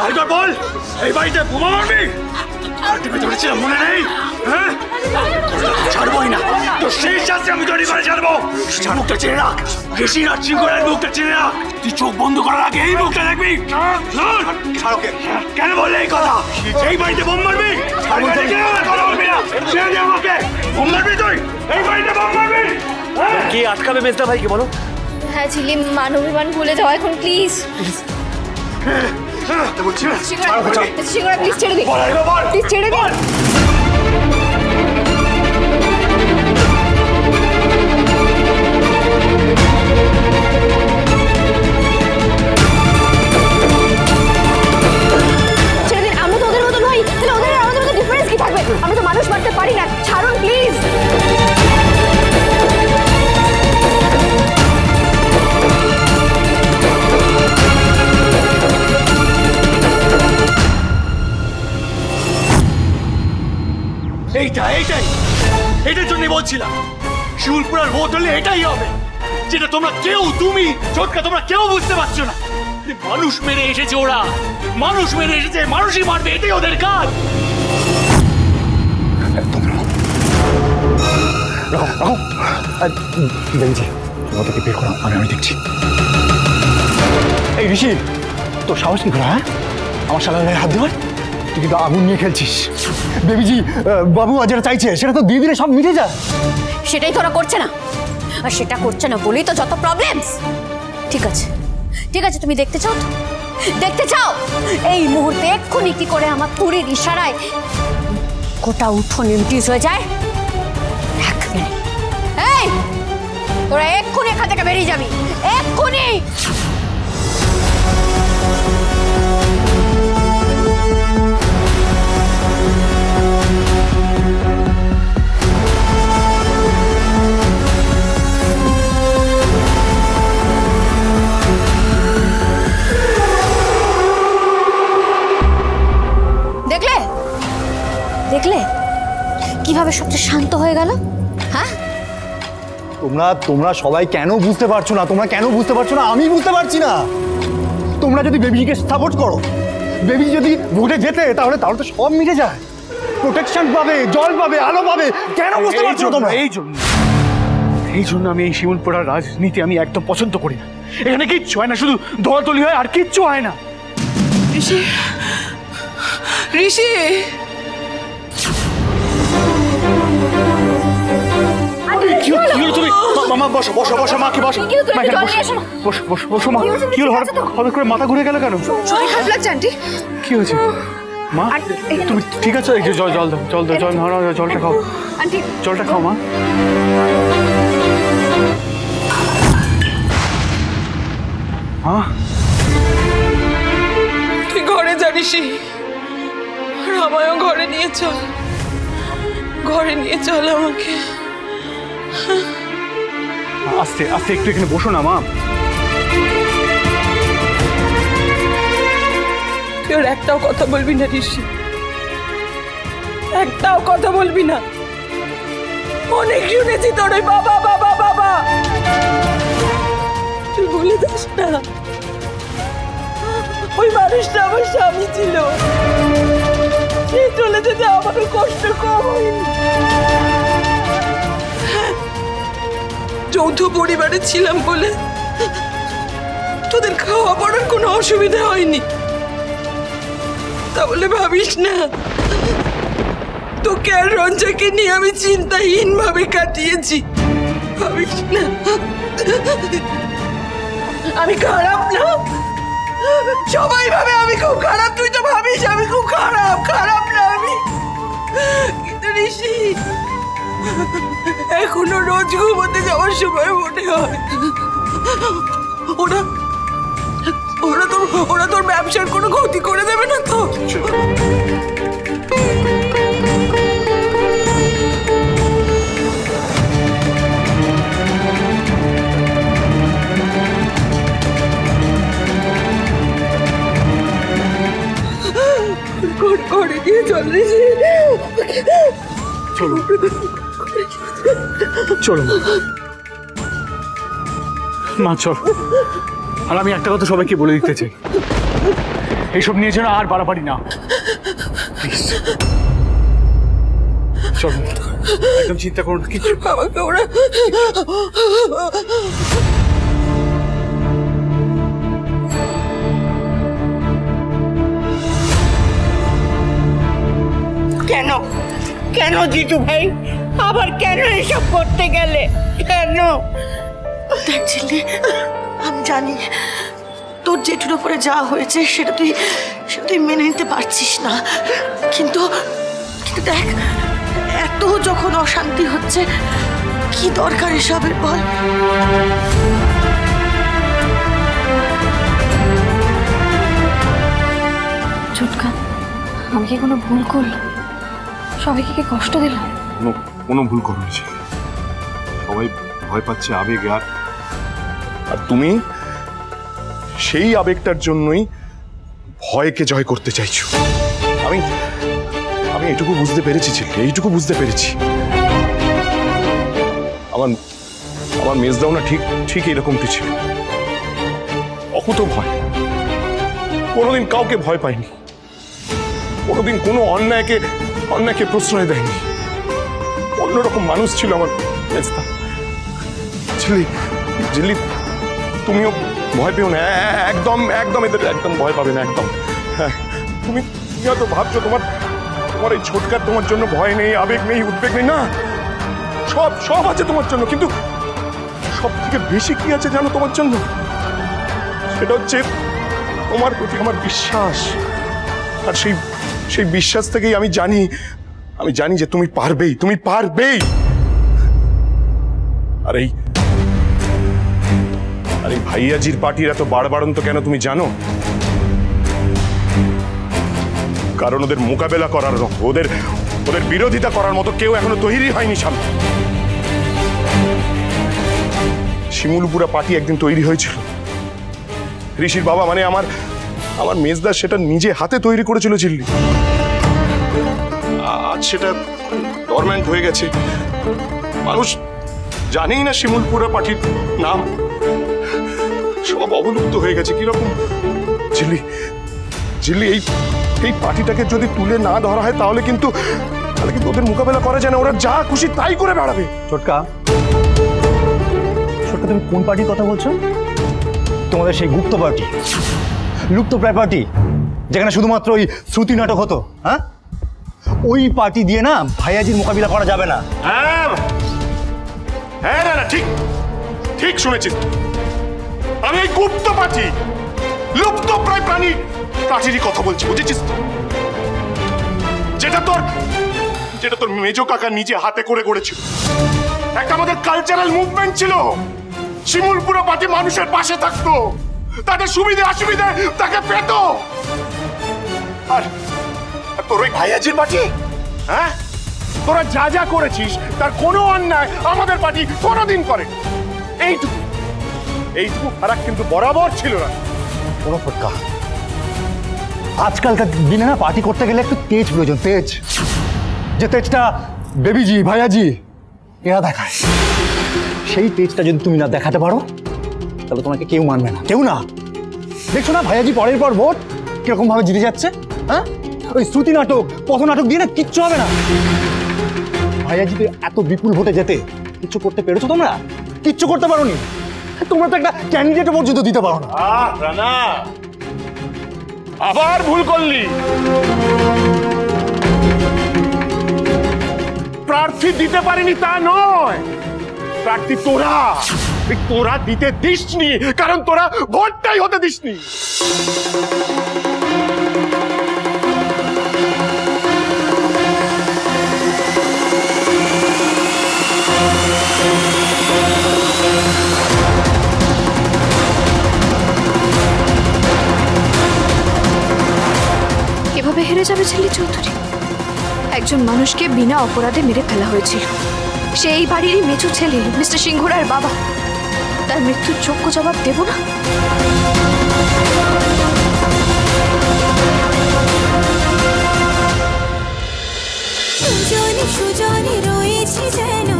আরেকবার বল, এই বাড়িতে বোমা মারবি? টিপে ধরেছিলাম মনে নেই? হ্যাঁ, ছাড়বই না, তো সেই শাস্তি আমি তৈরি করে ছাড়বো। মুখটা চেনে রাখ, ঋষি আর চিঙ্গলের মুখটা চেনে রাখ। তুই চোখ বন্ধ করার আগে এই মুখটা দেখবি। কেন বললে এই কথা? এই বাড়িতে বোম মারবি? কথা বলবি না, ছেড়ে দে আমাকে। বোম মারবি তুই? এই বাড়িতে বোম মারবি? কে আটকাবে মেজদা ভাইকে বলো? হ্যাঁ ঝিলি, মানবিমান ভুলে যাও এখন প্লিজ। সিংহরা প্লিজ ছেড়ে দিন, প্লিজ ছেড়ে দিন। আমরা তো ওদের মতো নই, তাহলে ওদের আর আমাদের মধ্যে ডিফারেন্স কি থাকবে? আমরা তো মানুষ মারতে পারি না, ছাড়ুন প্লিজ। এটার জন্যই বলছিলাম শিউলপুরার ভোট হলে এটাই হবে, যেটা তোমরা কেউ, তুমি ছোটকা, তোমরা কেউ বুঝতে পারছো না। মানুষ মেরে এসেছে ওরা, মানুষ মেরে এসেছে, মানুষই মারবে, এটাই ওদের কাজ। ওদেরকে বের করো, আমি দেখছি। এই ঋষি, তোর সাহস কি করে? হ্যাঁ, আমার শালার হাত দেওয়ার? তুই কিন্তু আগুন নিয়ে খেলছিস। বেবিজি, বাবু যেটা চাইছে সেটা তো দিয়ে দিলে সব মিটে যায়। সেটাই তোরা করছে না, আর সেটা করছে না বলেই তো যত প্রবলেমস। ঠিক আছে, ঠিক আছে, তুমি দেখতে চাও তো? দেখতে চাও এই মুহূর্তে এক্ষুনি কি করে আমার তুড়ির ইশারায় গোটা উঠোন এমটিজ হয়ে যায়? এক মিনিট, এই তোরা এক্ষুনি এখান থেকে বেরিয়ে যাবি, এক্ষুনি। দেখলে কিভাবে সবচেয়ে শান্ত হয়ে গেল? হ্যাঁ, তোমরা সবাই কেন বুঝতে পারছো না? তোমরা কেন বুঝতে পারছো না? আমি বুঝতে পারছি না। তোমরা যদি বেবিকে সাপোর্ট করো, বেবি যদি ভোটে যেতে, তাহলে তো সব মিটে যায়। প্রোটেকশন পাবে, জল পাবে, আলো পাবে। কেন বুঝতে পারছো তোমরা? এই জন্য আমি এই শিমুলপুরার রাজনীতি আমি একদম পছন্দ করি না। এখানে কিচ্ছু হয় না, শুধু দলাদলি হয়, আর কিচ্ছু হয় না। ঋষি, ঋষি, মাথা ঘুরে গেল কেন? কি হয়েছে মা? তুমি ঠিক আছে? জল দাও, জল দাও, জলটা খাও, জলটা খাও মা। তুই ঘরে জানিস, আমায়ও ঘরে নিয়ে চল, ঘরে নিয়ে চল আমাকে। আস্তে আস্তে একটু এখানে বসো না মা। তুই ওর একটাও কথা বলবি না ঋষি, একটাও কথা বলবি না। অনেক শুনেছি তোর ওই বাবা বাবা বাবা, তুই বলে যাস না। ওই মানুষটা আমার স্বামী ছিল, সে চলে যেতে আমারও কষ্ট কম হয়নি। যৌথ পরিবারে ছিলাম বলে তোদের খাওয়া পড়ার কোনো অসুবিধা হয়নি। তাহলে ভাবিস না তোকে আর রঞ্জাকে নিয়ে আমি চিন্তাহীন ভাবে কাটিয়েছি। ভাবিস না আমি খারাপ না, সবাই ভাবে আমি খুব খারাপ। তুই তো ভাবিস আমি খুব খারাপ, খারাপ না আমি। কিন্তু ঋষি, এখনো রোজ ঘুমোতে যাওয়ার সময় মনে হয় ওরা তোর ব্যবসার কোনো ক্ষতি করে দেবে না তো? করে দিয়ে চল ঋষি, চলো চলো মা, চল। আর আমি একটা কথা সবাইকে বলে দিতে চাই, এইসব নিয়ে যেন আর বাড়াবাড়ি না। প্লিজ চল, একদম চিন্তা করুন কিছু। আমাকে ওরা কেন কেন জিতু ভাই আবার কেন এসব করতে গেলে? কেন? দেখ ঝিল্লি, আমি জানি তোর জেঠুর উপরে যা হয়েছে সেটা তুই মেনে নিতে পারছিস না, কিন্তু দেখ এত যখন অশান্তি হচ্ছে কি দরকার এসবের বল? চুটকা, আমি কি কোনো ভুল করলাম? সবাইকে কি কষ্ট দিলাম? কোনো ভুল করনি, সবাই ভয় পাচ্ছে আবেগে, আর তুমি সেই আবেগটার জন্যই ভয়কে জয় করতে চাইছো। আমি আমি এটুকু বুঝতে পেরেছি ছিল, এইটুকু বুঝতে পেরেছি আমার মেজদাও না ঠিক এরকমটি ছিল, অকুত ভয়, কোনোদিন কাউকে ভয় পায়নি, কোনোদিন কোনো অন্যায়কে প্রশ্রয় দেয়নি, অন্যরকম মানুষ ছিল আমার মেজদা। ঝিল্লি তুমিও ভয় পেও না, একদম এদের একদম ভয় পাবে না, একদম। হ্যাঁ, তুমি হয়তো ভাবছো তোমার এই ছোটকার তোমার জন্য ভয় নেই, আবেগ নেই, উদ্বেগ নেই, না সব আছে তোমার জন্য, কিন্তু সব থেকে বেশি কি আছে জানো তোমার জন্য? সেটা হচ্ছে তোমার প্রতি আমার বিশ্বাস, আর সেই বিশ্বাস থেকেই আমি জানি যে তুমি পারবেই। আর এই ভাইয়াজির পার্টির এত বাড়বাড়ন্ত কেন তুমি জানো? কারণ ওদের মোকাবেলা করার, ওদের বিরোধিতা করার মতো কেউ এখনো তৈরি হয়নি সামনে। শিমুলপুরা পার্টি একদিন তৈরি হয়েছিল, ঋষির বাবা মানে আমার মেজদা সেটা নিজে হাতে তৈরি করেছিল ঝিল্লি। আজ সেটা ডরম্যান্ট হয়ে গেছে, মানুষ জানেই না শিমুলপুরা পার্টির নাম, সব অবলুপ্ত হয়ে গেছে। কিরকম ঝিল্লি এই পার্টিটাকে যদি তুলে না ধরা হয় তাহলে কিন্তু ওদের মোকাবেলা করা যায় না, ওরা যা খুশি তাই করে বেড়াবে। ছোটকা, তুমি কোন পার্টির কথা বলছো? তোমাদের সেই গুপ্ত পার্টি, লুপ্তপ্রায় পার্টি, যেখানে শুধুমাত্র ওই শ্রুতি নাটক হতো। হ্যাঁ, ওই পার্টি দিয়ে না ভাইয়াজির মোকাবিলা করা যাবে না। হ্যাঁ না, ঠিক শুনেছিস, আমি এই গুপ্ত পার্টি, লুপ্তপ্রায় প্রাচীরই কথা বলছি, বুঝেছিস? যেটা তোর মেজো কাকা নিজে হাতে করে গড়েছিল, একটা আমাদের কালচারাল মুভমেন্ট ছিল। শিমুলপুরা পার্টি মানুষের পাশে থাকতো, তাদের সুবিধে অসুবিধে তাকে পেত। আর তোর ওই ভাইয়াজির পার্টি, হ্যাঁ, তোরা যা করেছিস তার কোনো অন্যায় আমাদের পার্টি কোনোদিন করে। এইটুকু ফারাক কিন্তু বরাবর ছিল না। কোনো ফটকা, আজকালকার দিনে না পার্টি করতে গেলে একটু তেজ প্রয়োজন, তেজ, যে তেজটা বেবিজি ভাইয়াজি এরা দেখায়। সেই তেজটা যদি তুমি না দেখাতে পারো তাহলে তোমাকে কেউ মানবে না, কেউ না। দেখছো না ভাইয়াজি পরের পর ভোট কিরকম ভাবে জিতে যাচ্ছে? হ্যাঁ, ওই শ্রুতি নাটক, পথ নাটক দিয়ে না কিচ্ছু হবে না। ভাইয়াজিতে এত বিপুল ভোটে যেতে কিচ্ছু করতে পেরেছো তোমরা? কিচ্ছু করতে পারোনি। তোমরা তো একটা ক্যান্ডিডেট পর্যন্ত দিতে পারো না। রানা, আবার ভুল করলি। প্রার্থী দিতে পারিনি তা নয়, প্রার্থী তোরা দিতে দিসনি, কারণ তোরা ভোটটাই হতে দিসনি। এভাবে হেরে যাবে ঝিল্লি চৌধুরী? একজন মানুষকে বিনা অপরাধে মেরে ফেলা হয়েছিল, সে এই বাড়িরই মেজো ছেলে মিস্টার সিংহরার বাবা, তার মৃত্যুর যোগ্য জবাব দেব না? সুজনে রয়েছে যেন